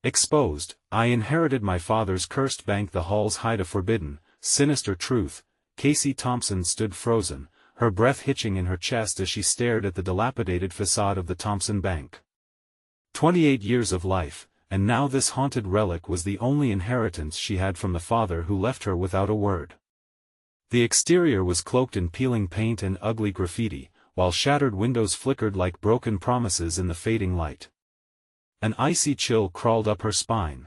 Exposed, I inherited my father's cursed bank. The halls hide a forbidden, sinister truth. Casey Thompson stood frozen, her breath hitching in her chest as she stared at the dilapidated facade of the Thompson Bank. 28 years of life, and now this haunted relic was the only inheritance she had from the father who left her without a word. The exterior was cloaked in peeling paint and ugly graffiti, while shattered windows flickered like broken promises in the fading light. An icy chill crawled up her spine.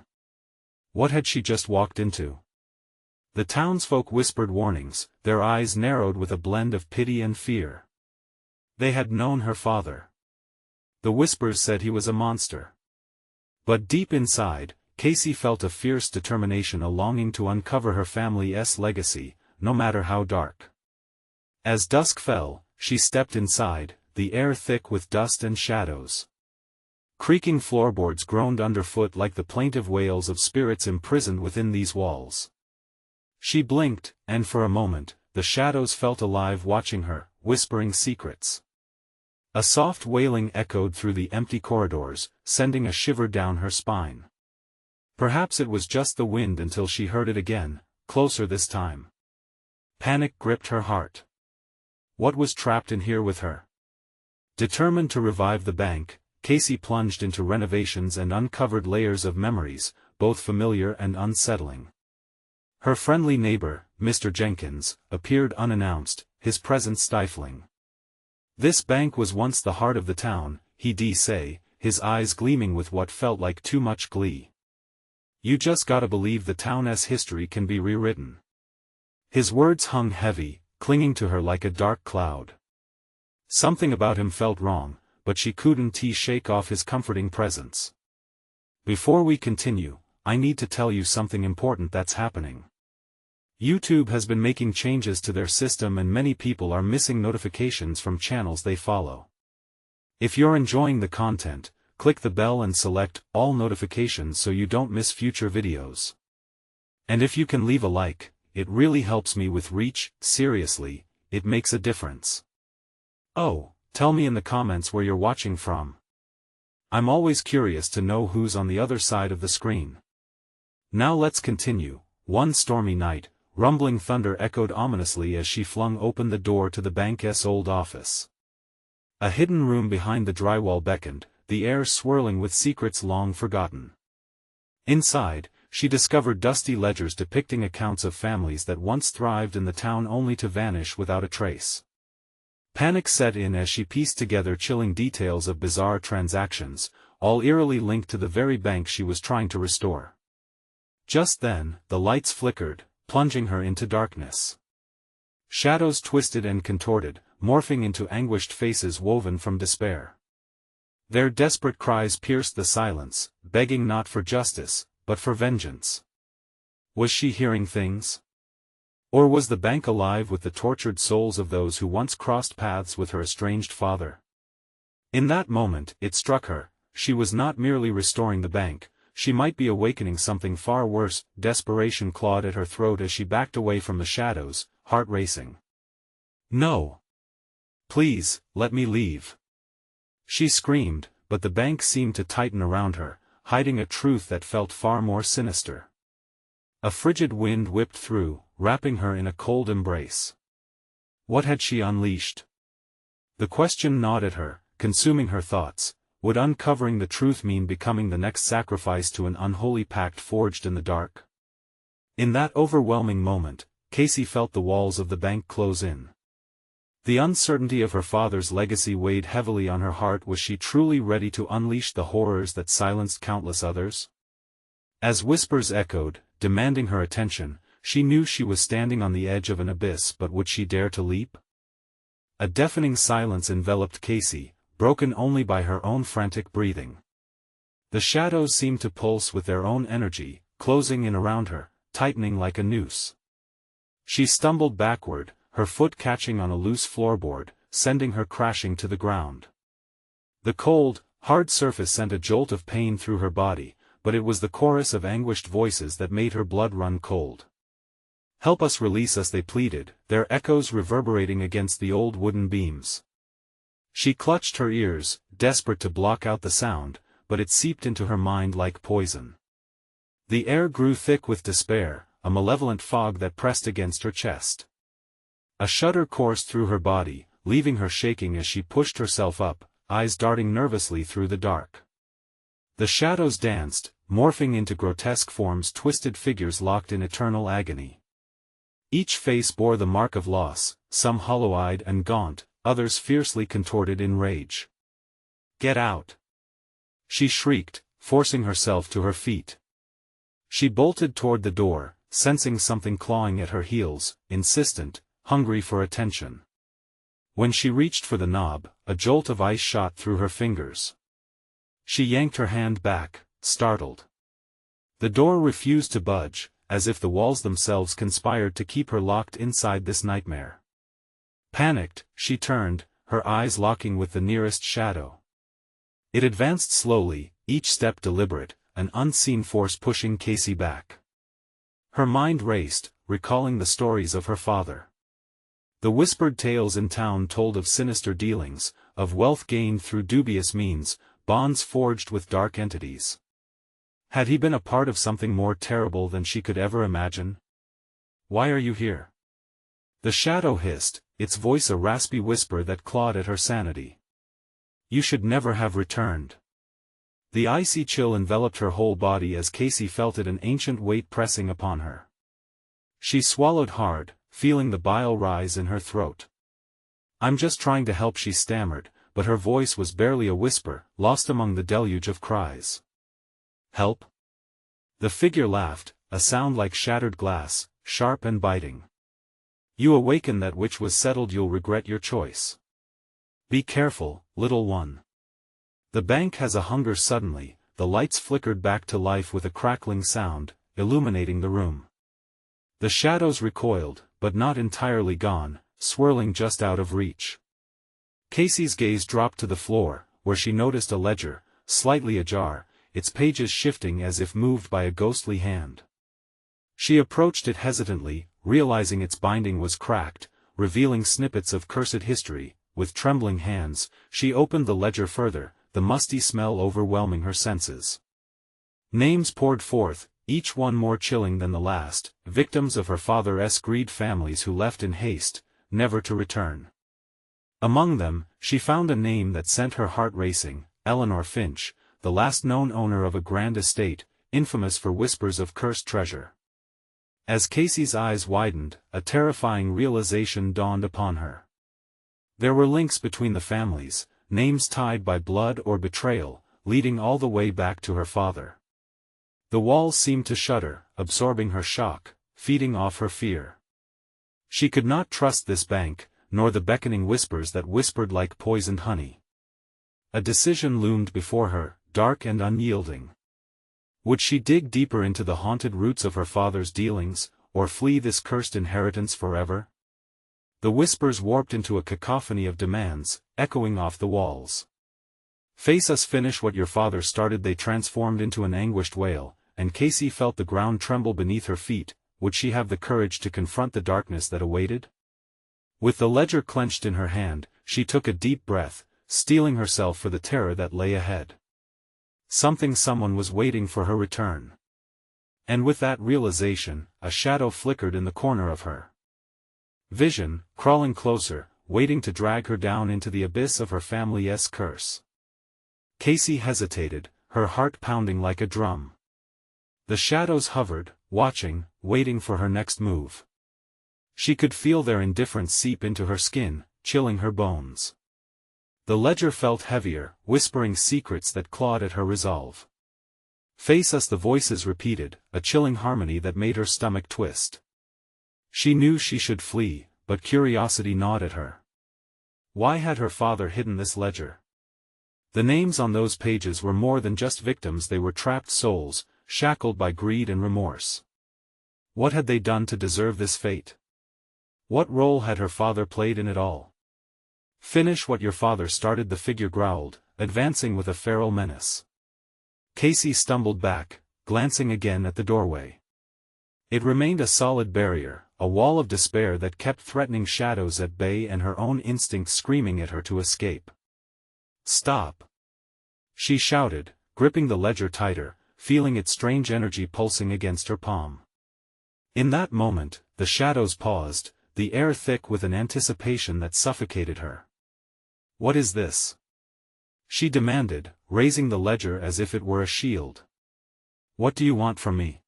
What had she just walked into? The townsfolk whispered warnings, their eyes narrowed with a blend of pity and fear. They had known her father. The whispers said he was a monster. But deep inside, Casey felt a fierce determination, a longing to uncover her family's legacy, no matter how dark. As dusk fell, she stepped inside, the air thick with dust and shadows. Creaking floorboards groaned underfoot like the plaintive wails of spirits imprisoned within these walls. She blinked, and for a moment, the shadows felt alive, watching her, whispering secrets. A soft wailing echoed through the empty corridors, sending a shiver down her spine. Perhaps it was just the wind until she heard it again, closer this time. Panic gripped her heart. What was trapped in here with her? Determined to revive the bank, Casey plunged into renovations and uncovered layers of memories, both familiar and unsettling. Her friendly neighbor, Mr. Jenkins, appeared unannounced, his presence stifling. This bank was once the heart of the town, he'd say, his eyes gleaming with what felt like too much glee. You just gotta believe the town's history can be rewritten. His words hung heavy, clinging to her like a dark cloud. Something about him felt wrong, but she couldn't shake off his comforting presence. Before we continue, I need to tell you something important that's happening. YouTube has been making changes to their system and many people are missing notifications from channels they follow. If you're enjoying the content, click the bell and select all notifications so you don't miss future videos. And if you can leave a like, it really helps me with reach. Seriously, it makes a difference. Oh, tell me in the comments where you're watching from. I'm always curious to know who's on the other side of the screen. Now let's continue. One stormy night, rumbling thunder echoed ominously as she flung open the door to the bank's old office. A hidden room behind the drywall beckoned, the air swirling with secrets long forgotten. Inside, she discovered dusty ledgers depicting accounts of families that once thrived in the town only to vanish without a trace. Panic set in as she pieced together chilling details of bizarre transactions, all eerily linked to the very bank she was trying to restore. Just then, the lights flickered, plunging her into darkness. Shadows twisted and contorted, morphing into anguished faces woven from despair. Their desperate cries pierced the silence, begging not for justice, but for vengeance. Was she hearing things? Or was the bank alive with the tortured souls of those who once crossed paths with her estranged father? In that moment, it struck her, she was not merely restoring the bank, she might be awakening something far worse. Desperation clawed at her throat as she backed away from the shadows, heart racing. No! Please, let me leave! She screamed, but the bank seemed to tighten around her, hiding a truth that felt far more sinister. A frigid wind whipped through, wrapping her in a cold embrace. What had she unleashed? The question gnawed at her, consuming her thoughts. Would uncovering the truth mean becoming the next sacrifice to an unholy pact forged in the dark? In that overwhelming moment, Casey felt the walls of the bank close in. The uncertainty of her father's legacy weighed heavily on her heart. Was she truly ready to unleash the horrors that silenced countless others? As whispers echoed, demanding her attention, she knew she was standing on the edge of an abyss, but would she dare to leap? A deafening silence enveloped Casey, broken only by her own frantic breathing. The shadows seemed to pulse with their own energy, closing in around her, tightening like a noose. She stumbled backward, her foot catching on a loose floorboard, sending her crashing to the ground. The cold, hard surface sent a jolt of pain through her body, but it was the chorus of anguished voices that made her blood run cold. "Help us, release us," they pleaded, their echoes reverberating against the old wooden beams. She clutched her ears, desperate to block out the sound, but it seeped into her mind like poison. The air grew thick with despair, a malevolent fog that pressed against her chest. A shudder coursed through her body, leaving her shaking as she pushed herself up, eyes darting nervously through the dark. The shadows danced, morphing into grotesque forms, twisted figures locked in eternal agony. Each face bore the mark of loss, some hollow-eyed and gaunt, others fiercely contorted in rage. "Get out!" she shrieked, forcing herself to her feet. She bolted toward the door, sensing something clawing at her heels, insistent, hungry for attention. When she reached for the knob, a jolt of ice shot through her fingers. She yanked her hand back, startled. The door refused to budge, as if the walls themselves conspired to keep her locked inside this nightmare. Panicked, she turned, her eyes locking with the nearest shadow. It advanced slowly, each step deliberate, an unseen force pushing Casey back. Her mind raced, recalling the stories of her father. The whispered tales in town told of sinister dealings, of wealth gained through dubious means, bonds forged with dark entities. Had he been a part of something more terrible than she could ever imagine? "Why are you here?" The shadow hissed, its voice a raspy whisper that clawed at her sanity. "You should never have returned." The icy chill enveloped her whole body as Casey felt it, an ancient weight pressing upon her. She swallowed hard, feeling the bile rise in her throat. "I'm just trying to help," she stammered, but her voice was barely a whisper, lost among the deluge of cries. "Help?" The figure laughed, a sound like shattered glass, sharp and biting. "You awaken that which was settled, you'll regret your choice. Be careful, little one. The bank has a hunger." Suddenly, the lights flickered back to life with a crackling sound, illuminating the room. The shadows recoiled, but not entirely gone, swirling just out of reach. Casey's gaze dropped to the floor, where she noticed a ledger, slightly ajar, its pages shifting as if moved by a ghostly hand. She approached it hesitantly, realizing its binding was cracked, revealing snippets of cursed history. With trembling hands, she opened the ledger further, the musty smell overwhelming her senses. Names poured forth, each one more chilling than the last, victims of her father's greed, families who left in haste, never to return. Among them, she found a name that sent her heart racing: Eleanor Finch, the last known owner of a grand estate, infamous for whispers of cursed treasure. As Casey's eyes widened, a terrifying realization dawned upon her. There were links between the families, names tied by blood or betrayal, leading all the way back to her father. The walls seemed to shudder, absorbing her shock, feeding off her fear. She could not trust this bank, nor the beckoning whispers that whispered like poisoned honey. A decision loomed before her, dark and unyielding. Would she dig deeper into the haunted roots of her father's dealings, or flee this cursed inheritance forever? The whispers warped into a cacophony of demands, echoing off the walls. "Face us, finish what your father started." They transformed into an anguished wail, and Casey felt the ground tremble beneath her feet. Would she have the courage to confront the darkness that awaited? With the ledger clenched in her hand, she took a deep breath, steeling herself for the terror that lay ahead. Someone was waiting for her return. And with that realization, a shadow flickered in the corner of her vision, crawling closer, waiting to drag her down into the abyss of her family's curse. Casey hesitated, her heart pounding like a drum. The shadows hovered, watching, waiting for her next move. She could feel their indifference seep into her skin, chilling her bones. The ledger felt heavier, whispering secrets that clawed at her resolve. "Face us," the voices repeated, a chilling harmony that made her stomach twist. She knew she should flee, but curiosity gnawed at her. Why had her father hidden this ledger? The names on those pages were more than just victims, they were trapped souls, shackled by greed and remorse. What had they done to deserve this fate? What role had her father played in it all? "Finish what your father started," the figure growled, advancing with a feral menace. Casey stumbled back, glancing again at the doorway. It remained a solid barrier, a wall of despair that kept threatening shadows at bay and her own instincts screaming at her to escape. "Stop!" she shouted, gripping the ledger tighter, feeling its strange energy pulsing against her palm. In that moment, the shadows paused, the air thick with an anticipation that suffocated her. "What is this?" she demanded, raising the ledger as if it were a shield. "What do you want from me?"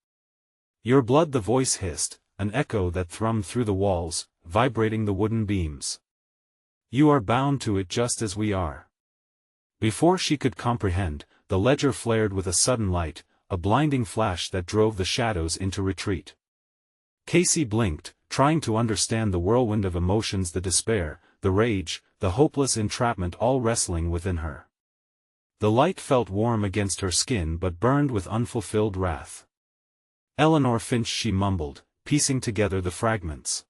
"Your blood," the voice hissed, an echo that thrummed through the walls, vibrating the wooden beams. "You are bound to it just as we are." Before she could comprehend, the ledger flared with a sudden light, a blinding flash that drove the shadows into retreat. Casey blinked, trying to understand the whirlwind of emotions, the despair, the rage, the hopeless entrapment all wrestling within her. The light felt warm against her skin but burned with unfulfilled wrath. "Eleanor Finch," she mumbled, piecing together the fragments.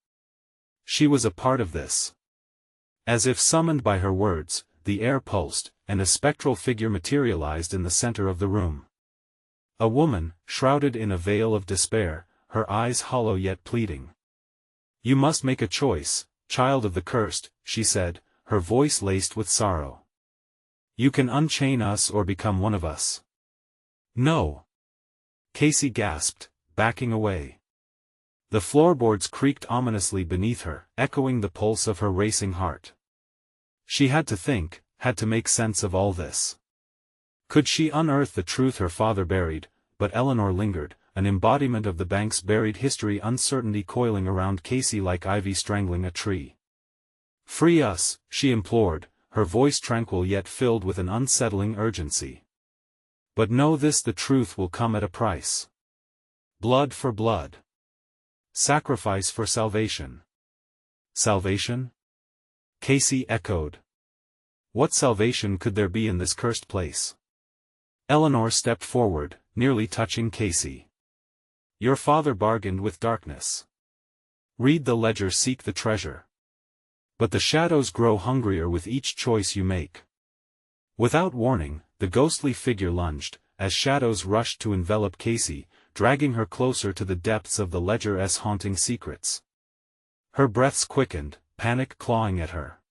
She was a part of this. As if summoned by her words, the air pulsed, and a spectral figure materialized in the center of the room. A woman, shrouded in a veil of despair, her eyes hollow yet pleading. "You must make a choice, child of the cursed," she said, her voice laced with sorrow. "You can unchain us or become one of us." "No!" Casey gasped, backing away. The floorboards creaked ominously beneath her, echoing the pulse of her racing heart. She had to think, had to make sense of all this. Could she unearth the truth her father buried? But Eleanor lingered, an embodiment of the bank's buried history, uncertainty coiling around Casey like ivy strangling a tree. "Free us," she implored, her voice tranquil yet filled with an unsettling urgency. "But know this, the truth will come at a price. Blood for blood. Sacrifice for salvation." "Salvation?" Casey echoed. What salvation could there be in this cursed place? Eleanor stepped forward, nearly touching Casey. "Your father bargained with darkness. Read the ledger, seek the treasure. But the shadows grow hungrier with each choice you make." Without warning, the ghostly figure lunged, as shadows rushed to envelop Casey, dragging her closer to the depths of the ledger's haunting secrets. Her breaths quickened, panic clawing at her.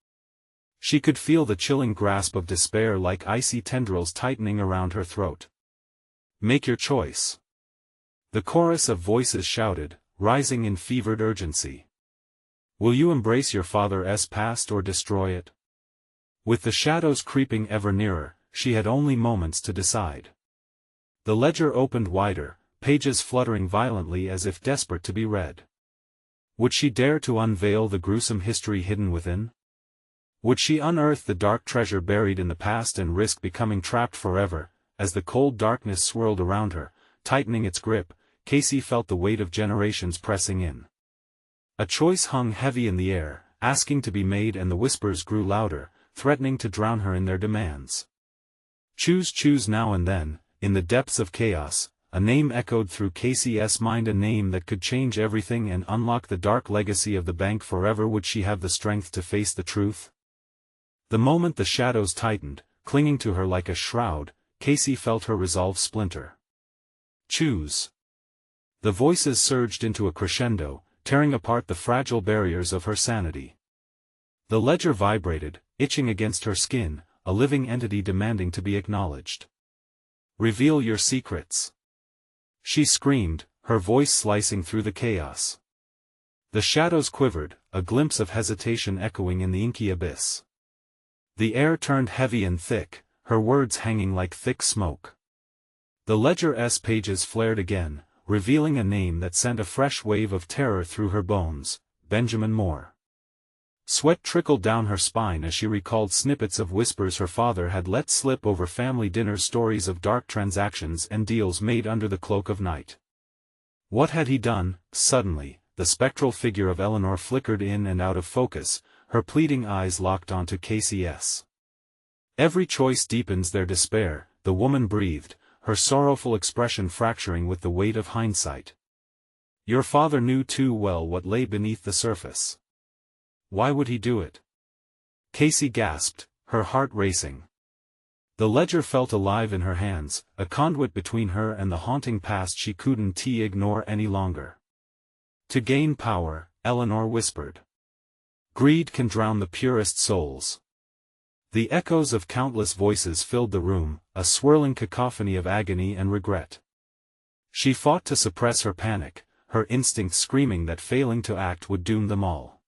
She could feel the chilling grasp of despair like icy tendrils tightening around her throat. "Make your choice." The chorus of voices shouted, rising in fevered urgency. "Will you embrace your father's past or destroy it?" With the shadows creeping ever nearer, she had only moments to decide. The ledger opened wider, pages fluttering violently as if desperate to be read. Would she dare to unveil the gruesome history hidden within? Would she unearth the dark treasure buried in the past and risk becoming trapped forever? As the cold darkness swirled around her, tightening its grip, Casey felt the weight of generations pressing in. A choice hung heavy in the air, asking to be made, and the whispers grew louder, threatening to drown her in their demands. Choose now." And then, in the depths of chaos, a name echoed through Casey's mind, a name that could change everything and unlock the dark legacy of the bank forever. Would she have the strength to face the truth? The moment the shadows tightened, clinging to her like a shroud, Casey felt her resolve splinter. "Choose." The voices surged into a crescendo, tearing apart the fragile barriers of her sanity. The ledger vibrated, itching against her skin, a living entity demanding to be acknowledged. "Reveal your secrets," she screamed, her voice slicing through the chaos. The shadows quivered, a glimpse of hesitation echoing in the inky abyss. The air turned heavy and thick, her words hanging like thick smoke. The ledger's pages flared again, revealing a name that sent a fresh wave of terror through her bones: Benjamin Moore. Sweat trickled down her spine as she recalled snippets of whispers her father had let slip over family dinners, stories of dark transactions and deals made under the cloak of night. What had he done? Suddenly, the spectral figure of Eleanor flickered in and out of focus, her pleading eyes locked onto Casey's. "Every choice deepens their despair," the woman breathed, her sorrowful expression fracturing with the weight of hindsight. "Your father knew too well what lay beneath the surface. Why would he do it?" Casey gasped, her heart racing. The ledger felt alive in her hands, a conduit between her and the haunting past she couldn't ignore any longer. "To gain power," Eleanor whispered. "Greed can drown the purest souls." The echoes of countless voices filled the room, a swirling cacophony of agony and regret. She fought to suppress her panic, her instinct screaming that failing to act would doom them all.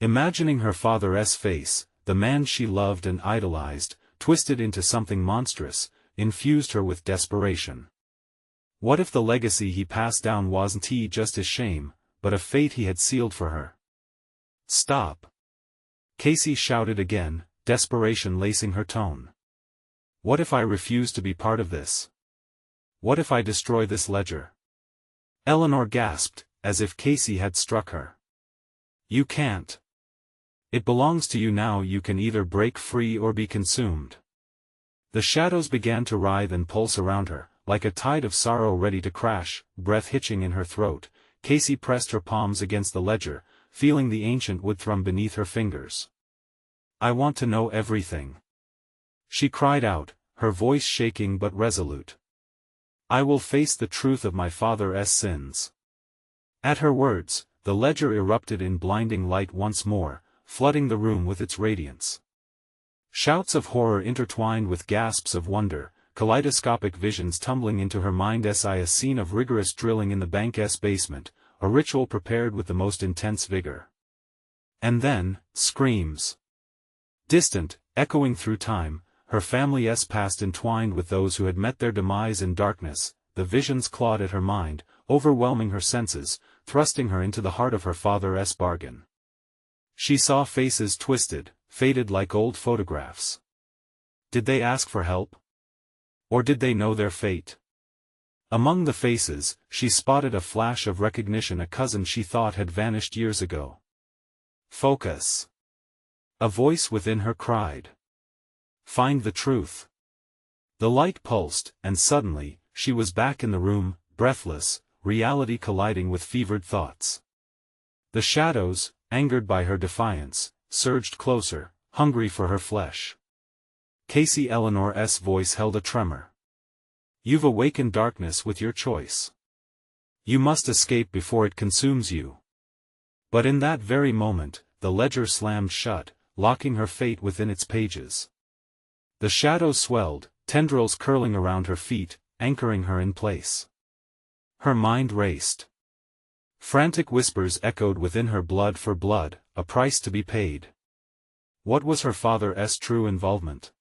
Imagining her father's face, the man she loved and idolized, twisted into something monstrous, infused her with desperation. What if the legacy he passed down wasn't just his shame, but a fate he had sealed for her? Stop! Casey shouted again, desperation lacing her tone. What if I refuse to be part of this? What if I destroy this ledger? Eleanor gasped, as if Casey had struck her. You can't. It belongs to you now. You can either break free or be consumed. The shadows began to writhe and pulse around her, like a tide of sorrow ready to crash, breath hitching in her throat. Casey pressed her palms against the ledger, feeling the ancient wood thrum beneath her fingers. I want to know everything. She cried out, her voice shaking but resolute. I will face the truth of my father's sins. At her words, the ledger erupted in blinding light once more, flooding the room with its radiance. Shouts of horror intertwined with gasps of wonder, kaleidoscopic visions tumbling into her mind. A scene of rigorous drilling in the bank's basement, a ritual prepared with the most intense vigor. And then, screams. Distant, echoing through time, her family's past entwined with those who had met their demise in darkness. The visions clawed at her mind, overwhelming her senses, thrusting her into the heart of her father's bargain. She saw faces twisted, faded like old photographs. Did they ask for help? Or did they know their fate? Among the faces, she spotted a flash of recognition, a cousin she thought had vanished years ago. Focus! A voice within her cried. Find the truth. The light pulsed, and suddenly, she was back in the room, breathless, reality colliding with fevered thoughts. The shadows, angered by her defiance, surged closer, hungry for her flesh. Casey Eleanor's voice held a tremor. You've awakened darkness with your choice. You must escape before it consumes you. But in that very moment, the ledger slammed shut, locking her fate within its pages. The shadows swelled, tendrils curling around her feet, anchoring her in place. Her mind raced. Frantic whispers echoed within her. Blood for blood, a price to be paid. What was her father's true involvement?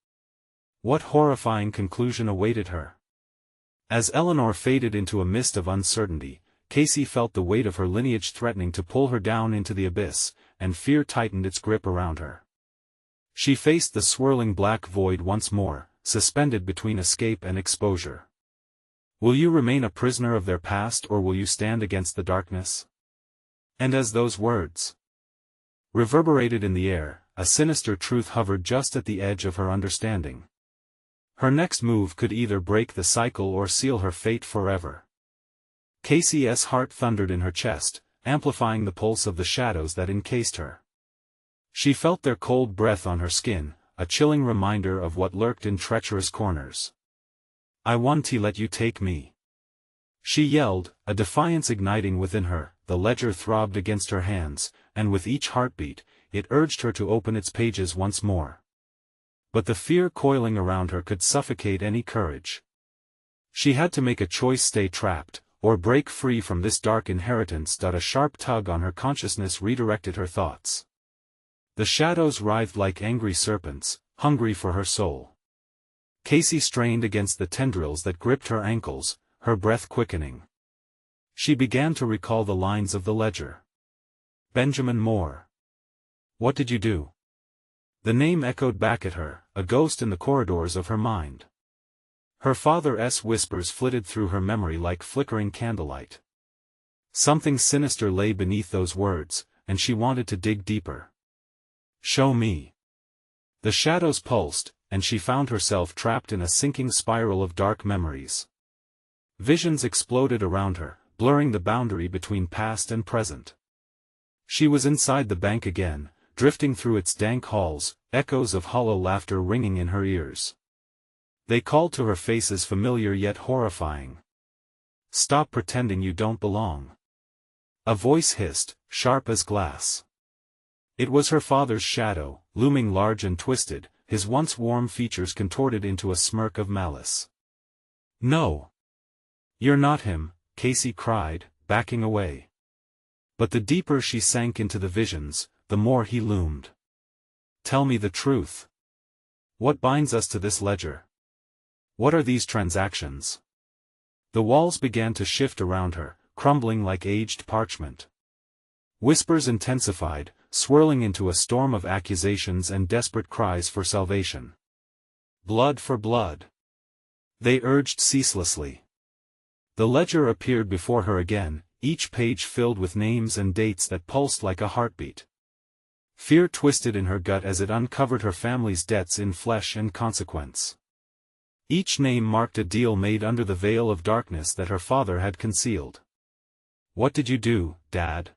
What horrifying conclusion awaited her? As Eleanor faded into a mist of uncertainty, Casey felt the weight of her lineage threatening to pull her down into the abyss, and fear tightened its grip around her. She faced the swirling black void once more, suspended between escape and exposure. Will you remain a prisoner of their past, or will you stand against the darkness? And as those words reverberated in the air, a sinister truth hovered just at the edge of her understanding. Her next move could either break the cycle or seal her fate forever. Casey's heart thundered in her chest, amplifying the pulse of the shadows that encased her. She felt their cold breath on her skin, a chilling reminder of what lurked in treacherous corners. I want to let you take me. She yelled, a defiance igniting within her. The ledger throbbed against her hands, and with each heartbeat, it urged her to open its pages once more. But the fear coiling around her could suffocate any courage. She had to make a choice: stay trapped, or break free from this dark inheritance. A sharp tug on her consciousness redirected her thoughts. The shadows writhed like angry serpents, hungry for her soul. Casey strained against the tendrils that gripped her ankles, her breath quickening. She began to recall the lines of the ledger. Benjamin Moore. What did you do? The name echoed back at her, a ghost in the corridors of her mind. Her father's whispers flitted through her memory like flickering candlelight. Something sinister lay beneath those words, and she wanted to dig deeper. Show me. The shadows pulsed, and she found herself trapped in a sinking spiral of dark memories. Visions exploded around her, blurring the boundary between past and present. She was inside the bank again, drifting through its dank halls, echoes of hollow laughter ringing in her ears. They called to her, faces familiar yet horrifying. Stop pretending you don't belong. A voice hissed, sharp as glass. It was her father's shadow, looming large and twisted, his once warm features contorted into a smirk of malice. "No. You're not him," Casey cried, backing away. But the deeper she sank into the visions, the more he loomed. "Tell me the truth. What binds us to this ledger? What are these transactions?" The walls began to shift around her, crumbling like aged parchment. Whispers intensified, swirling into a storm of accusations and desperate cries for salvation. Blood for blood. They urged ceaselessly. The ledger appeared before her again, each page filled with names and dates that pulsed like a heartbeat. Fear twisted in her gut as it uncovered her family's debts in flesh and consequence. Each name marked a deal made under the veil of darkness that her father had concealed. "What did you do, Dad?"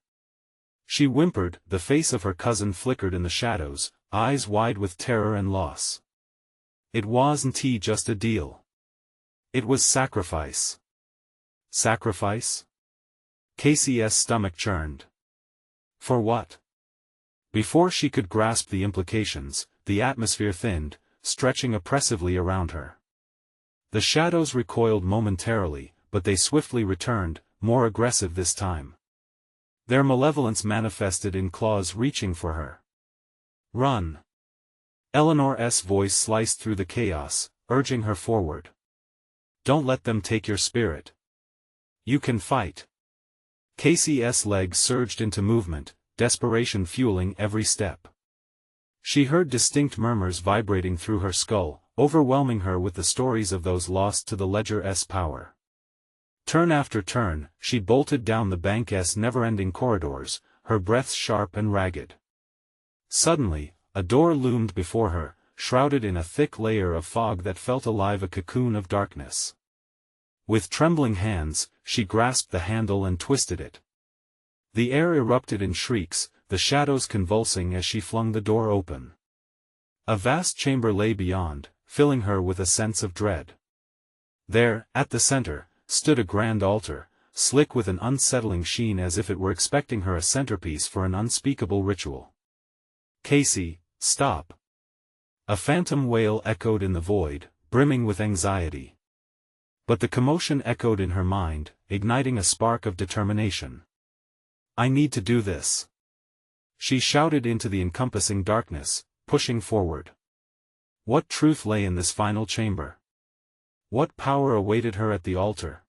She whimpered. The face of her cousin flickered in the shadows, eyes wide with terror and loss. "It wasn't just a deal. It was sacrifice." "Sacrifice?" Casey's stomach churned. "For what?" Before she could grasp the implications, the atmosphere thinned, stretching oppressively around her. The shadows recoiled momentarily, but they swiftly returned, more aggressive this time. Their malevolence manifested in claws reaching for her. "Run!" Eleanor's voice sliced through the chaos, urging her forward. "Don't let them take your spirit. You can fight." Casey's legs surged into movement, desperation fueling every step. She heard distinct murmurs vibrating through her skull, overwhelming her with the stories of those lost to the ledger's power. Turn after turn, she bolted down the bank's never-ending corridors, her breath sharp and ragged. Suddenly, a door loomed before her, shrouded in a thick layer of fog that felt alive, a cocoon of darkness. With trembling hands, she grasped the handle and twisted it. The air erupted in shrieks, the shadows convulsing as she flung the door open. A vast chamber lay beyond, filling her with a sense of dread. There, at the center, stood a grand altar, slick with an unsettling sheen as if it were expecting her, a centerpiece for an unspeakable ritual. "Casey, stop!" A phantom wail echoed in the void, brimming with anxiety. But the commotion echoed in her mind, igniting a spark of determination. "I need to do this." She shouted into the encompassing darkness, pushing forward. What truth lay in this final chamber? What power awaited her at the altar?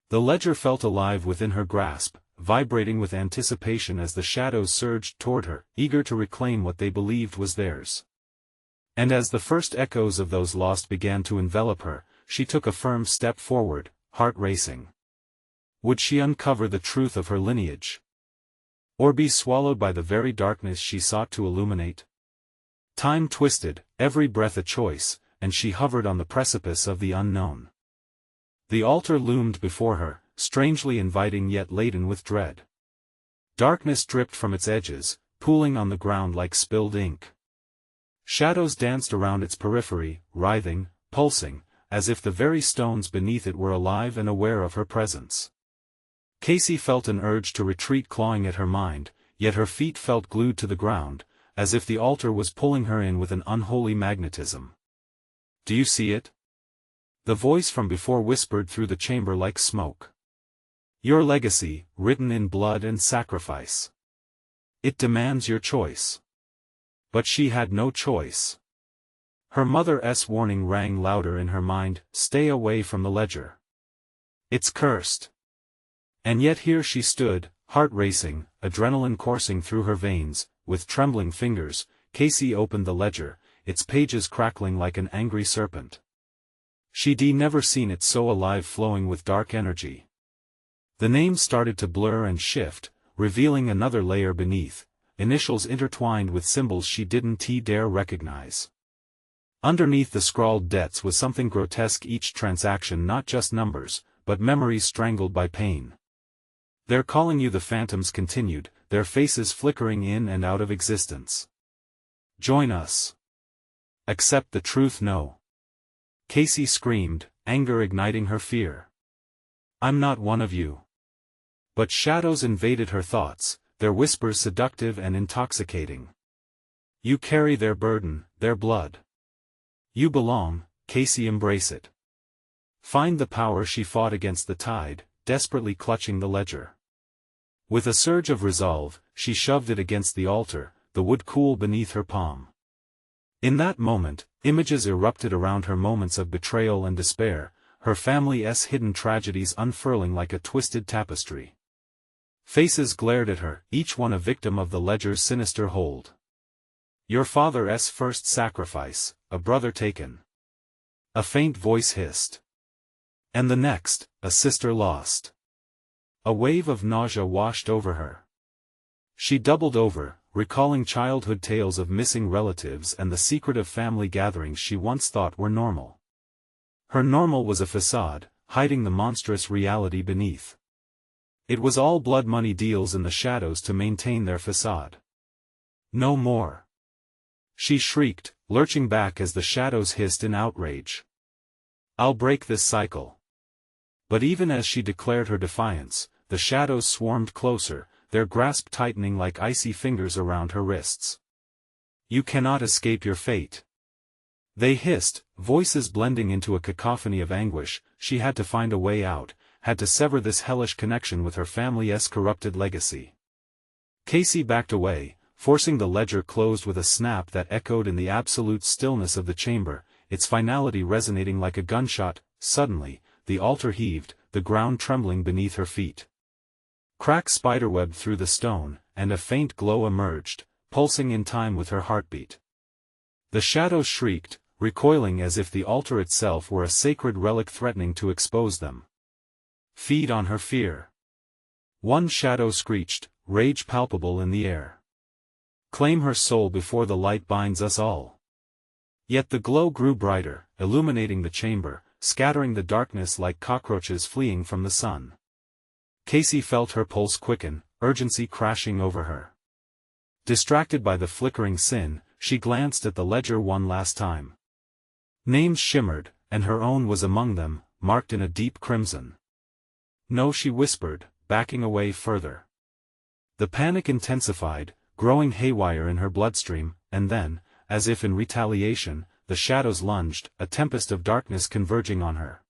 The ledger felt alive within her grasp, vibrating with anticipation as the shadows surged toward her, eager to reclaim what they believed was theirs. And as the first echoes of those lost began to envelop her, she took a firm step forward, heart racing. Would she uncover the truth of her lineage? Or be swallowed by the very darkness she sought to illuminate? Time twisted, every breath a choice, and she hovered on the precipice of the unknown. The altar loomed before her, strangely inviting yet laden with dread. Darkness dripped from its edges, pooling on the ground like spilled ink. Shadows danced around its periphery, writhing, pulsing, as if the very stones beneath it were alive and aware of her presence. Casey felt an urge to retreat clawing at her mind, yet her feet felt glued to the ground, as if the altar was pulling her in with an unholy magnetism. "Do you see it?" The voice from before whispered through the chamber like smoke. "Your legacy, written in blood and sacrifice. It demands your choice." But she had no choice. Her mother's warning rang louder in her mind, "Stay away from the ledger. It's cursed." And yet here she stood, heart racing, adrenaline coursing through her veins. With trembling fingers, Casey opened the ledger, its pages crackling like an angry serpent. She'd never seen it so alive, flowing with dark energy. The names started to blur and shift, revealing another layer beneath, initials intertwined with symbols she didn't dare recognize. Underneath the scrawled debts was something grotesque, each transaction not just numbers, but memories strangled by pain. "They're calling you," the phantoms continued, their faces flickering in and out of existence. "Join us. Accept the truth." "No." Casey screamed, anger igniting her fear. "I'm not one of you." But shadows invaded her thoughts, their whispers seductive and intoxicating. "You carry their burden, their blood. You belong, Casey, embrace it. Find the power. She fought against the tide, desperately clutching the ledger. With a surge of resolve, she shoved it against the altar, the wood cool beneath her palm. In that moment, images erupted around her, moments of betrayal and despair, her family's hidden tragedies unfurling like a twisted tapestry. Faces glared at her, each one a victim of the ledger's sinister hold. Your father's first sacrifice, a brother taken. A faint voice hissed. And the next, a sister lost. A wave of nausea washed over her. She doubled over, recalling childhood tales of missing relatives and the secretive family gatherings she once thought were normal. Her normal was a facade, hiding the monstrous reality beneath. It was all blood money deals in the shadows to maintain their facade. No more. She shrieked, lurching back as the shadows hissed in outrage. I'll break this cycle. But even as she declared her defiance, the shadows swarmed closer, their grasp tightening like icy fingers around her wrists. You cannot escape your fate. They hissed, voices blending into a cacophony of anguish. She had to find a way out, had to sever this hellish connection with her family's corrupted legacy. Casey backed away, forcing the ledger closed with a snap that echoed in the absolute stillness of the chamber, its finality resonating like a gunshot. Suddenly, the altar heaved, the ground trembling beneath her feet. Cracks spiderwebbed through the stone, and a faint glow emerged, pulsing in time with her heartbeat. The shadows shrieked, recoiling as if the altar itself were a sacred relic threatening to expose them. Feed on her fear. One shadow screeched, rage palpable in the air. Claim her soul before the light binds us all. Yet the glow grew brighter, illuminating the chamber, scattering the darkness like cockroaches fleeing from the sun. Casey felt her pulse quicken, urgency crashing over her. Distracted by the flickering sin, she glanced at the ledger one last time. Names shimmered, and her own was among them, marked in a deep crimson. No, she whispered, backing away further. The panic intensified, growing haywire in her bloodstream, and then, as if in retaliation, the shadows lunged, a tempest of darkness converging on her.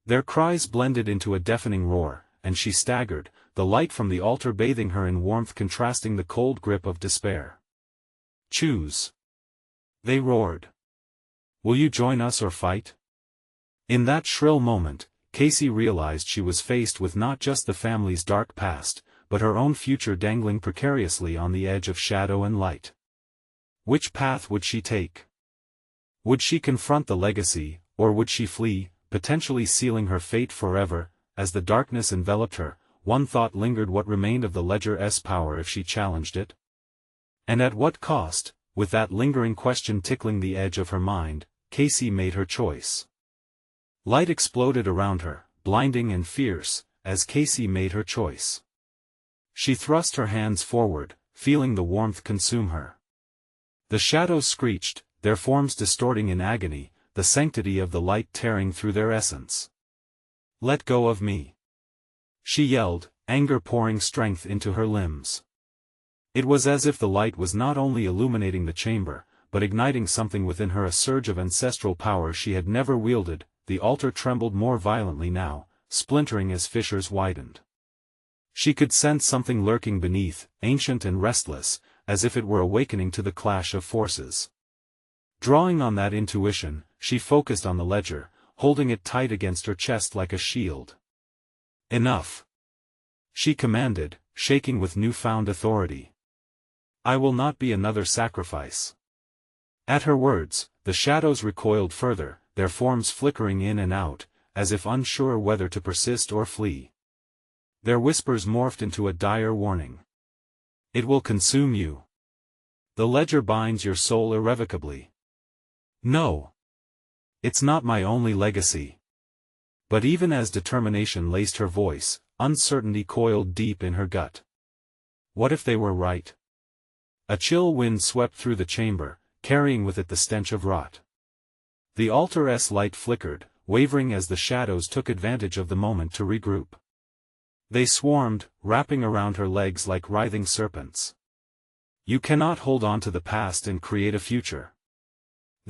Their cries blended into a deafening roar, and she staggered, the light from the altar bathing her in warmth contrasting the cold grip of despair. Choose. They roared. Will you join us or fight? In that shrill moment, Casey realized she was faced with not just the family's dark past, but her own future dangling precariously on the edge of shadow and light. Which path would she take? Would she confront the legacy, or would she flee, potentially sealing her fate forever? As the darkness enveloped her, one thought lingered: what remained of the ledger's power if she challenged it? And at what cost? With that lingering question tickling the edge of her mind, Casey made her choice. Light exploded around her, blinding and fierce, as Casey made her choice. She thrust her hands forward, feeling the warmth consume her. The shadows screeched, their forms distorting in agony, the sanctity of the light tearing through their essence. Let go of me. She yelled, anger pouring strength into her limbs. It was as if the light was not only illuminating the chamber, but igniting something within her, a surge of ancestral power she had never wielded. The altar trembled more violently now, splintering as fissures widened. She could sense something lurking beneath, ancient and restless, as if it were awakening to the clash of forces. Drawing on that intuition, she focused on the ledger, holding it tight against her chest like a shield. Enough. She commanded, shaking with newfound authority. I will not be another sacrifice. At her words, the shadows recoiled further, their forms flickering in and out, as if unsure whether to persist or flee. Their whispers morphed into a dire warning. It will consume you. The ledger binds your soul irrevocably. No. It's not my only legacy. But even as determination laced her voice, uncertainty coiled deep in her gut. What if they were right? A chill wind swept through the chamber, carrying with it the stench of rot. The altar's light flickered, wavering as the shadows took advantage of the moment to regroup. They swarmed, wrapping around her legs like writhing serpents. You cannot hold on to the past and create a future.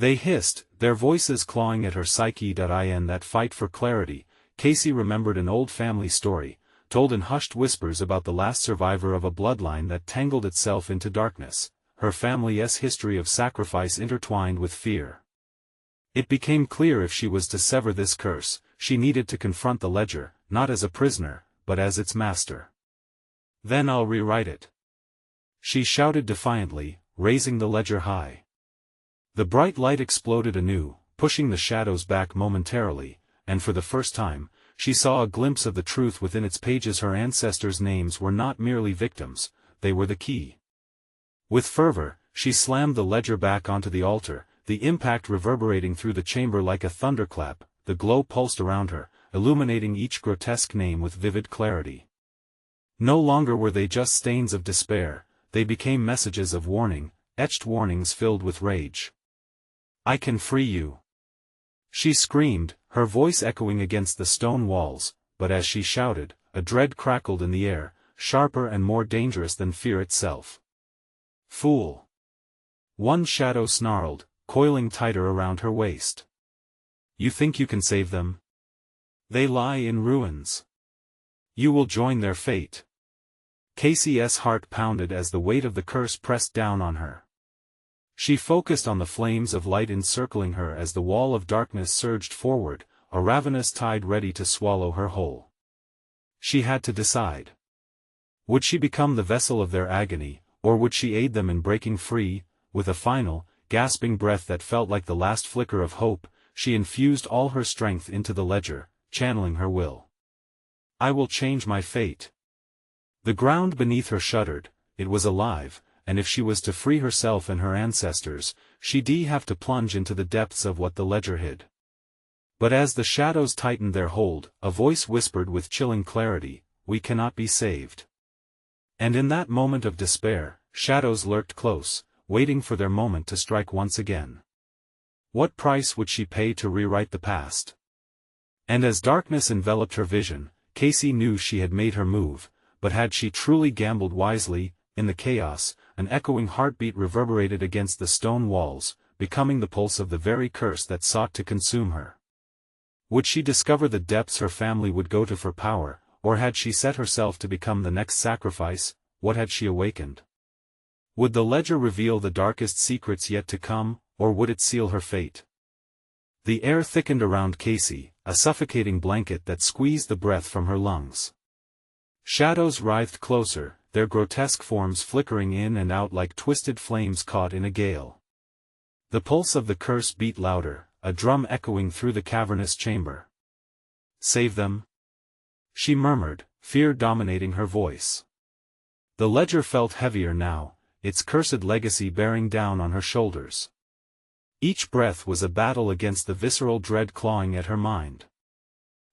They hissed, their voices clawing at her psyche. In that fight for clarity, Casey remembered an old family story, told in hushed whispers about the last survivor of a bloodline that tangled itself into darkness, her family's history of sacrifice intertwined with fear. It became clear if she was to sever this curse, she needed to confront the ledger, not as a prisoner, but as its master. Then I'll rewrite it, she shouted defiantly, raising the ledger high. The bright light exploded anew, pushing the shadows back momentarily, and for the first time, she saw a glimpse of the truth within its pages. Her ancestors' names were not merely victims, they were the key. With fervor, she slammed the ledger back onto the altar, the impact reverberating through the chamber like a thunderclap. The glow pulsed around her, illuminating each grotesque name with vivid clarity. No longer were they just stains of despair, they became messages of warning, etched warnings filled with rage. I can free you, she screamed, her voice echoing against the stone walls, but as she shouted, a dread crackled in the air, sharper and more dangerous than fear itself. Fool! One shadow snarled, coiling tighter around her waist. You think you can save them? They lie in ruins. You will join their fate. Casey's heart pounded as the weight of the curse pressed down on her. She focused on the flames of light encircling her as the wall of darkness surged forward, a ravenous tide ready to swallow her whole. She had to decide. Would she become the vessel of their agony, or would she aid them in breaking free? With a final, gasping breath that felt like the last flicker of hope, she infused all her strength into the ledger, channeling her will. I will change my fate. The ground beneath her shuddered, it was alive, and if she was to free herself and her ancestors, she'd have to plunge into the depths of what the ledger hid. But as the shadows tightened their hold, a voice whispered with chilling clarity, we cannot be saved. And in that moment of despair, shadows lurked close, waiting for their moment to strike once again. What price would she pay to rewrite the past? And as darkness enveloped her vision, Casey knew she had made her move, but had she truly gambled wisely? In the chaos, an echoing heartbeat reverberated against the stone walls, becoming the pulse of the very curse that sought to consume her. Would she discover the depths her family would go to for power, or had she set herself to become the next sacrifice? What had she awakened? Would the ledger reveal the darkest secrets yet to come, or would it seal her fate? The air thickened around Casey, a suffocating blanket that squeezed the breath from her lungs. Shadows writhed closer, their grotesque forms flickering in and out like twisted flames caught in a gale. The pulse of the curse beat louder, a drum echoing through the cavernous chamber. Save them? She murmured, fear dominating her voice. The ledger felt heavier now, its cursed legacy bearing down on her shoulders. Each breath was a battle against the visceral dread clawing at her mind.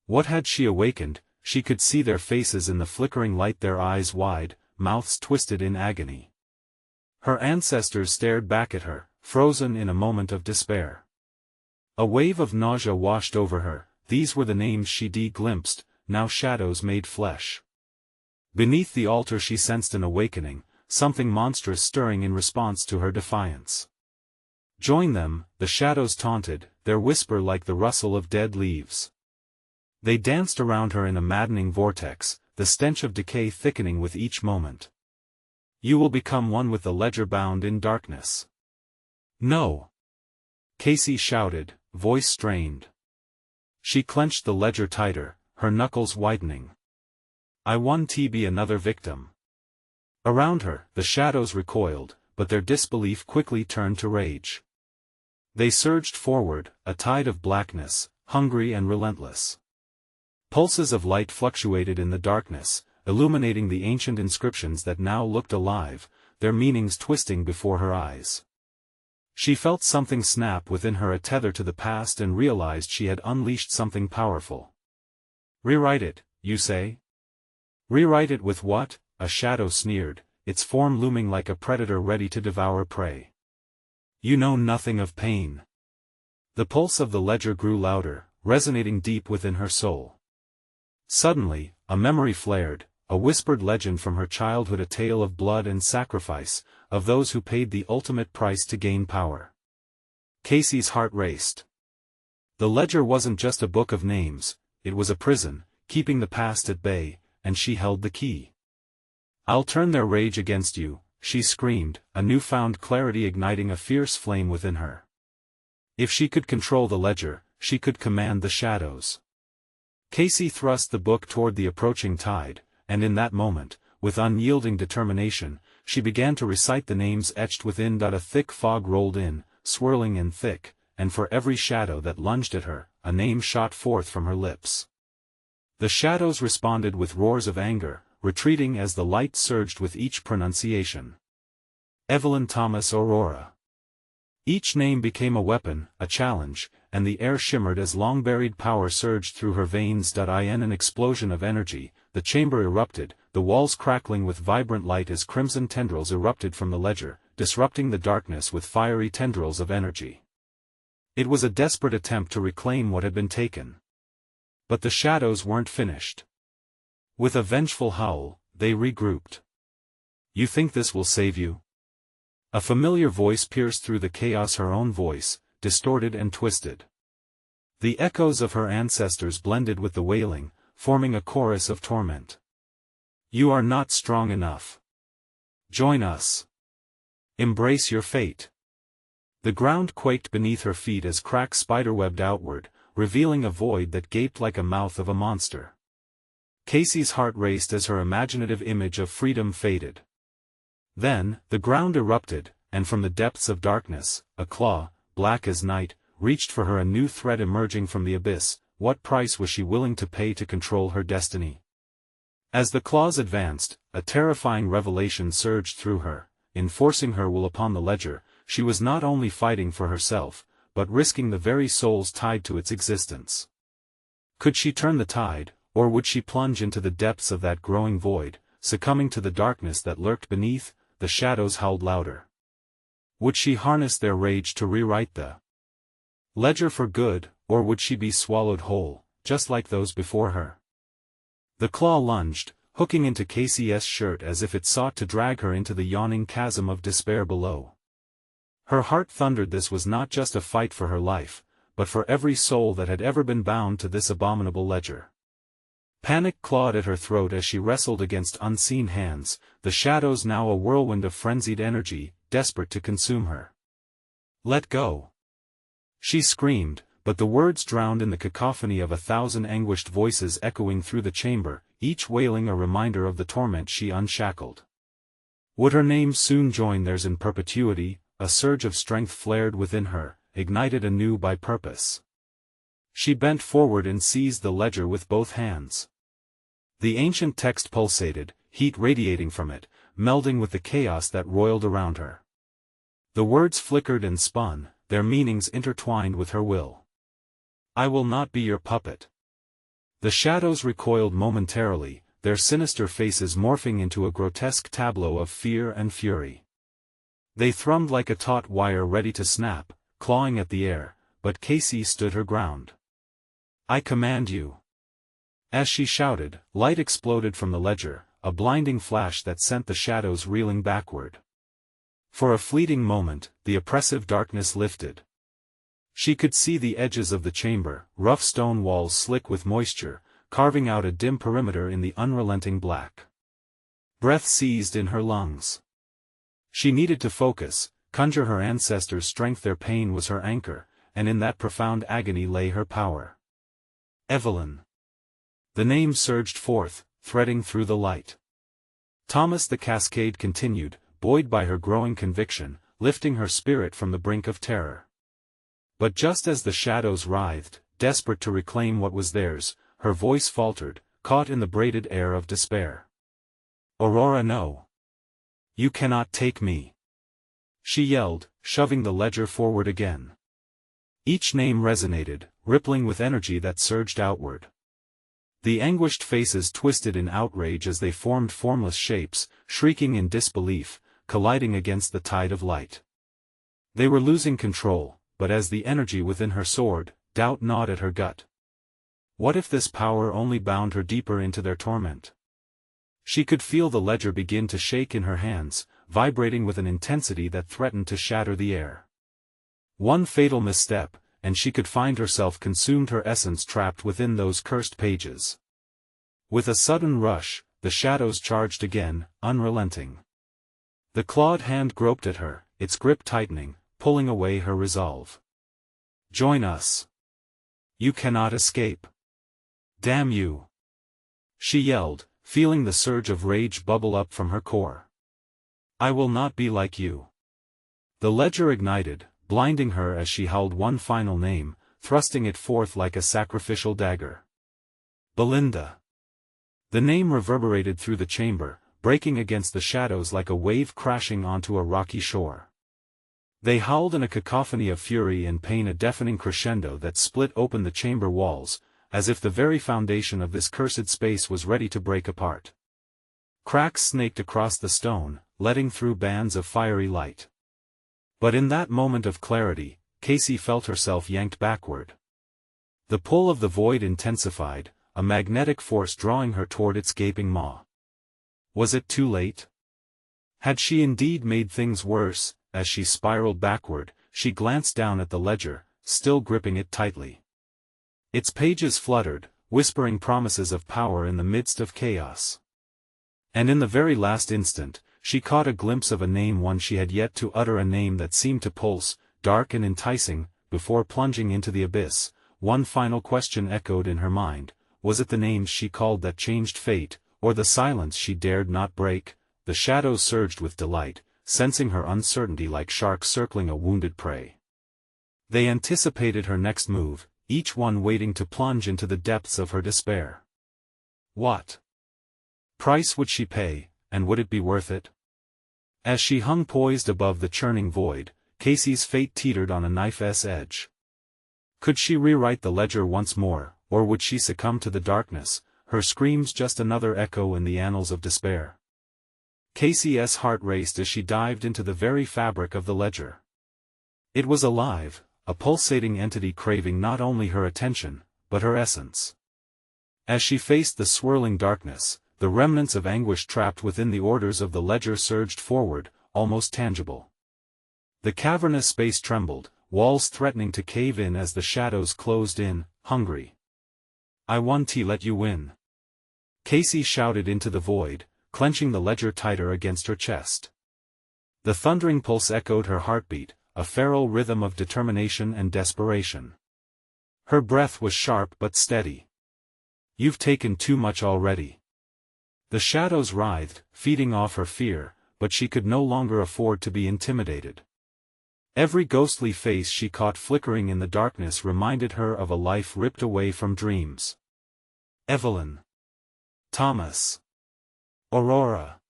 What had she awakened? She could see their faces in the flickering light, their eyes wide, mouths twisted in agony. Her ancestors stared back at her, frozen in a moment of despair. A wave of nausea washed over her, these were the names she'd glimpsed, now shadows made flesh. Beneath the altar she sensed an awakening, something monstrous stirring in response to her defiance. Join them, the shadows taunted, their whisper like the rustle of dead leaves. They danced around her in a maddening vortex, the stench of decay thickening with each moment. You will become one with the ledger bound in darkness. No! Casey shouted, voice strained. She clenched the ledger tighter, her knuckles whitening. I want to be another victim. Around her, the shadows recoiled, but their disbelief quickly turned to rage. They surged forward, a tide of blackness, hungry and relentless. Pulses of light fluctuated in the darkness, illuminating the ancient inscriptions that now looked alive, their meanings twisting before her eyes. She felt something snap within her, a tether to the past, and realized she had unleashed something powerful. Rewrite it, you say? Rewrite it with what? A shadow sneered, its form looming like a predator ready to devour prey. You know nothing of pain. The pulse of the ledger grew louder, resonating deep within her soul. Suddenly, a memory flared, a whispered legend from her childhood, a tale of blood and sacrifice, of those who paid the ultimate price to gain power. Casey's heart raced. The ledger wasn't just a book of names, it was a prison, keeping the past at bay, and she held the key. "I'll turn their rage against you," she screamed, a newfound clarity igniting a fierce flame within her. If she could control the ledger, she could command the shadows. Casey thrust the book toward the approaching tide, and in that moment, with unyielding determination, she began to recite the names etched within. A thick fog rolled in, swirling and thick, and for every shadow that lunged at her, a name shot forth from her lips. The shadows responded with roars of anger, retreating as the light surged with each pronunciation. Evelyn Thomas Aurora. Each name became a weapon, a challenge, and the air shimmered as long-buried power surged through her veins. In an explosion of energy, the chamber erupted, the walls crackling with vibrant light as crimson tendrils erupted from the ledger, disrupting the darkness with fiery tendrils of energy. It was a desperate attempt to reclaim what had been taken. But the shadows weren't finished. With a vengeful howl, they regrouped. "You think this will save you?" A familiar voice pierced through the chaos, her own voice, distorted and twisted. The echoes of her ancestors blended with the wailing, forming a chorus of torment. "You are not strong enough. Join us. Embrace your fate." The ground quaked beneath her feet as cracks spiderwebbed outward, revealing a void that gaped like a mouth of a monster. Casey's heart raced as her imaginative image of freedom faded. Then, the ground erupted, and from the depths of darkness, a claw, black as night, reached for her, a new threat emerging from the abyss. What price was she willing to pay to control her destiny? As the claws advanced, a terrifying revelation surged through her. In forcing her will upon the ledger, she was not only fighting for herself, but risking the very souls tied to its existence. Could she turn the tide, or would she plunge into the depths of that growing void, succumbing to the darkness that lurked beneath? The shadows howled louder. Would she harness their rage to rewrite the ledger for good, or would she be swallowed whole, just like those before her? The claw lunged, hooking into Casey's shirt as if it sought to drag her into the yawning chasm of despair below. Her heart thundered. This was not just a fight for her life, but for every soul that had ever been bound to this abominable ledger. Panic clawed at her throat as she wrestled against unseen hands, the shadows now a whirlwind of frenzied energy, desperate to consume her. "Let go!" she screamed, but the words drowned in the cacophony of 1,000 anguished voices echoing through the chamber, each wailing a reminder of the torment she unshackled. Would her name soon join theirs in perpetuity? A surge of strength flared within her, ignited anew by purpose. She bent forward and seized the ledger with both hands. The ancient text pulsated, heat radiating from it, melding with the chaos that roiled around her. The words flickered and spun, their meanings intertwined with her will. "I will not be your puppet." The shadows recoiled momentarily, their sinister faces morphing into a grotesque tableau of fear and fury. They thrummed like a taut wire ready to snap, clawing at the air, but Casey stood her ground. "I command you." As she shouted, light exploded from the ledger, a blinding flash that sent the shadows reeling backward. For a fleeting moment, the oppressive darkness lifted. She could see the edges of the chamber, rough stone walls slick with moisture, carving out a dim perimeter in the unrelenting black. Breath seized in her lungs. She needed to focus, conjure her ancestors' strength. Their pain was her anchor, and in that profound agony lay her power. Evelyn. The name surged forth, threading through the light. Thomas. The cascade continued, buoyed by her growing conviction, lifting her spirit from the brink of terror. But just as the shadows writhed, desperate to reclaim what was theirs, her voice faltered, caught in the braided air of despair. "Aurora, no. You cannot take me," she yelled, shoving the ledger forward again. Each name resonated, rippling with energy that surged outward. The anguished faces twisted in outrage as they formed formless shapes, shrieking in disbelief, colliding against the tide of light. They were losing control, but as the energy within her soared, doubt gnawed at her gut. What if this power only bound her deeper into their torment? She could feel the ledger begin to shake in her hands, vibrating with an intensity that threatened to shatter the air. One fatal misstep, and she could find herself consumed, her essence trapped within those cursed pages. With a sudden rush, the shadows charged again, unrelenting. The clawed hand groped at her, its grip tightening, pulling away her resolve. "Join us. You cannot escape. Damn you!" she yelled, feeling the surge of rage bubble up from her core. "I will not be like you." The ledger ignited, blinding her as she howled one final name, thrusting it forth like a sacrificial dagger. Belinda. The name reverberated through the chamber, breaking against the shadows like a wave crashing onto a rocky shore. They howled in a cacophony of fury and pain, a deafening crescendo that split open the chamber walls, as if the very foundation of this cursed space was ready to break apart. Cracks snaked across the stone, letting through bands of fiery light. But in that moment of clarity, Casey felt herself yanked backward. The pull of the void intensified, a magnetic force drawing her toward its gaping maw. Was it too late? Had she indeed made things worse? As she spiraled backward, she glanced down at the ledger, still gripping it tightly. Its pages fluttered, whispering promises of power in the midst of chaos. And in the very last instant, she caught a glimpse of a name, one she had yet to utter, a name that seemed to pulse, dark and enticing, before plunging into the abyss. One final question echoed in her mind: was it the names she called that changed fate, or the silence she dared not break? The shadows surged with delight, sensing her uncertainty like sharks circling a wounded prey. They anticipated her next move, each one waiting to plunge into the depths of her despair. What price would she pay, and would it be worth it? As she hung poised above the churning void, Casey's fate teetered on a knife's edge. Could she rewrite the ledger once more, or would she succumb to the darkness, her screams just another echo in the annals of despair? Casey's heart raced as she dived into the very fabric of the ledger. It was alive, a pulsating entity craving not only her attention, but her essence. As she faced the swirling darkness, the remnants of anguish trapped within the orders of the ledger surged forward, almost tangible. The cavernous space trembled, walls threatening to cave in as the shadows closed in, hungry. "I want to let you win," Casey shouted into the void, clenching the ledger tighter against her chest. The thundering pulse echoed her heartbeat, a feral rhythm of determination and desperation. Her breath was sharp but steady. "You've taken too much already." The shadows writhed, feeding off her fear, but she could no longer afford to be intimidated. Every ghostly face she caught flickering in the darkness reminded her of a life ripped away from dreams. "Evelyn. Thomas. Aurora,"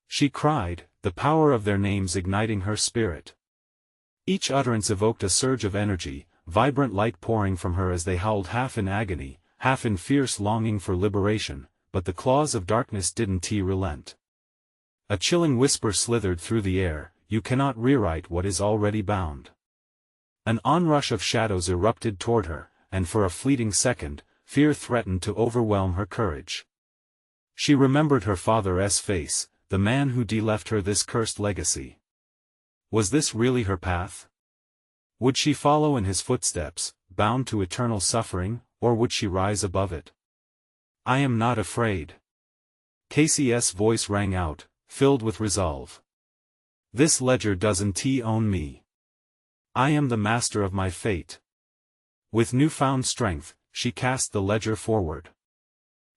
she cried, the power of their names igniting her spirit. Each utterance evoked a surge of energy, vibrant light pouring from her as they howled, half in agony, half in fierce longing for liberation, but the claws of darkness didn't relent. A chilling whisper slithered through the air: "You cannot rewrite what is already bound." An onrush of shadows erupted toward her, and for a fleeting second, fear threatened to overwhelm her courage. She remembered her father's face, the man who left her this cursed legacy. Was this really her path? Would she follow in his footsteps, bound to eternal suffering, or would she rise above it? "I am not afraid." Casey's voice rang out, filled with resolve. "This ledger doesn't own me. I am the master of my fate." With newfound strength, she cast the ledger forward.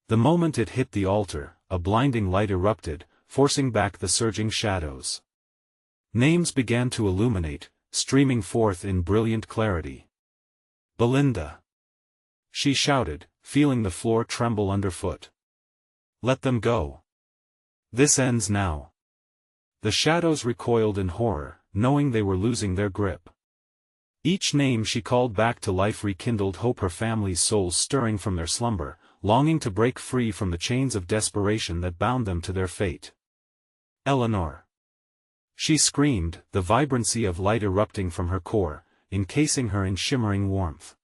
The moment it hit the altar, a blinding light erupted, forcing back the surging shadows. Names began to illuminate, streaming forth in brilliant clarity. "Belinda," she shouted, feeling the floor tremble underfoot. "Let them go. This ends now." The shadows recoiled in horror, knowing they were losing their grip. Each name she called back to life rekindled hope, her family's souls stirring from their slumber, longing to break free from the chains of desperation that bound them to their fate. "Eleanor," she screamed, the vibrancy of light erupting from her core, encasing her in shimmering warmth.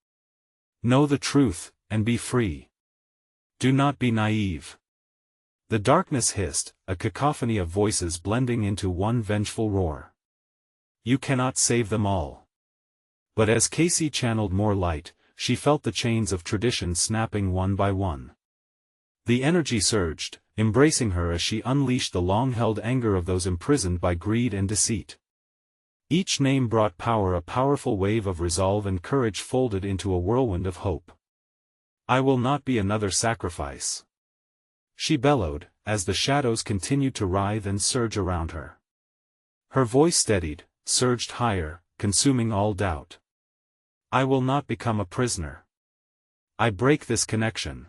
"Know the truth, and be free. Do not be naive." The darkness hissed, a cacophony of voices blending into one vengeful roar. "You cannot save them all. But as Casey channeled more light, she felt the chains of tradition snapping one by one. The energy surged, embracing her as she unleashed the long-held anger of those imprisoned by greed and deceit. Each name brought power, a powerful wave of resolve and courage folded into a whirlwind of hope. "I will not be another sacrifice," she bellowed, as the shadows continued to writhe and surge around her. Her voice steadied, surged higher, consuming all doubt. "I will not become a prisoner. I break this connection.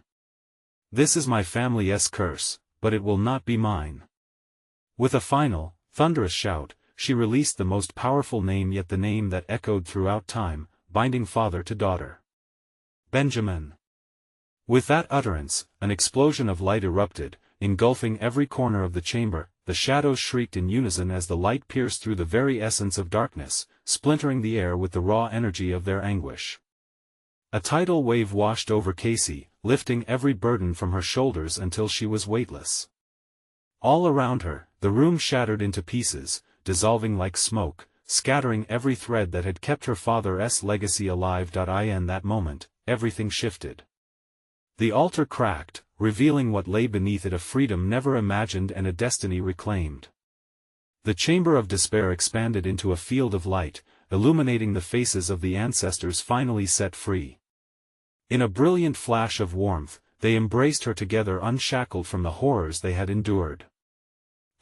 This is my family's curse, but it will not be mine." With a final, thunderous shout, she released the most powerful name, yet the name that echoed throughout time, binding father to daughter. Benjamin. With that utterance, an explosion of light erupted, engulfing every corner of the chamber. The shadows shrieked in unison as the light pierced through the very essence of darkness, splintering the air with the raw energy of their anguish. A tidal wave washed over Casey, lifting every burden from her shoulders until she was weightless. All around her, the room shattered into pieces, dissolving like smoke, scattering every thread that had kept her father's legacy alive. In that moment, everything shifted. The altar cracked, revealing what lay beneath it, a freedom never imagined and a destiny reclaimed. The chamber of despair expanded into a field of light, illuminating the faces of the ancestors finally set free. In a brilliant flash of warmth, they embraced her together, unshackled from the horrors they had endured.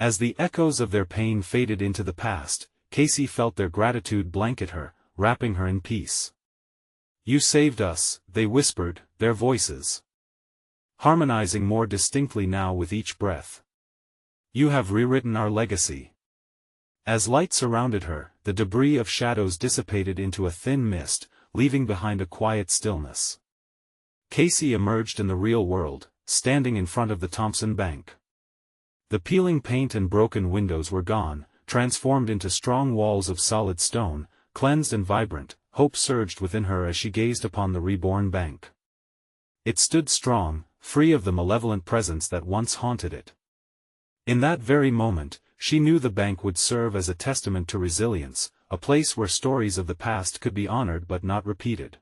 As the echoes of their pain faded into the past, Casey felt their gratitude blanket her, wrapping her in peace. "You saved us," they whispered, their voices harmonizing more distinctly now with each breath. "You have rewritten our legacy." As light surrounded her, the debris of shadows dissipated into a thin mist, leaving behind a quiet stillness. Casey emerged in the real world, standing in front of the Thompson Bank. The peeling paint and broken windows were gone, transformed into strong walls of solid stone, cleansed and vibrant. Hope surged within her as she gazed upon the reborn bank. It stood strong, free of the malevolent presence that once haunted it. In that very moment, she knew the bank would serve as a testament to resilience, a place where stories of the past could be honored but not repeated.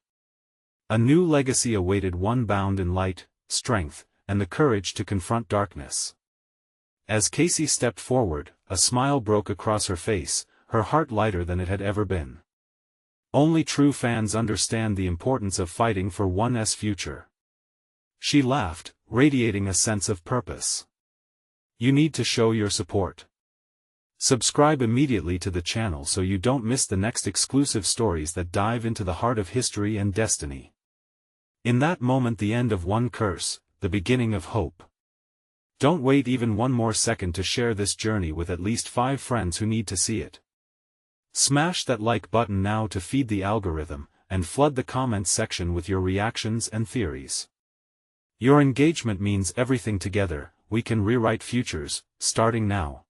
A new legacy awaited, one bound in light, strength, and the courage to confront darkness. As Casey stepped forward, a smile broke across her face, her heart lighter than it had ever been. Only true fans understand the importance of fighting for one's future. She laughed, radiating a sense of purpose. You need to show your support. Subscribe immediately to the channel so you don't miss the next exclusive stories that dive into the heart of history and destiny. In that moment, the end of one curse, the beginning of hope. Don't wait even one more second to share this journey with at least 5 friends who need to see it. Smash that like button now to feed the algorithm, and flood the comments section with your reactions and theories. Your engagement means everything. Together, we can rewrite futures, starting now.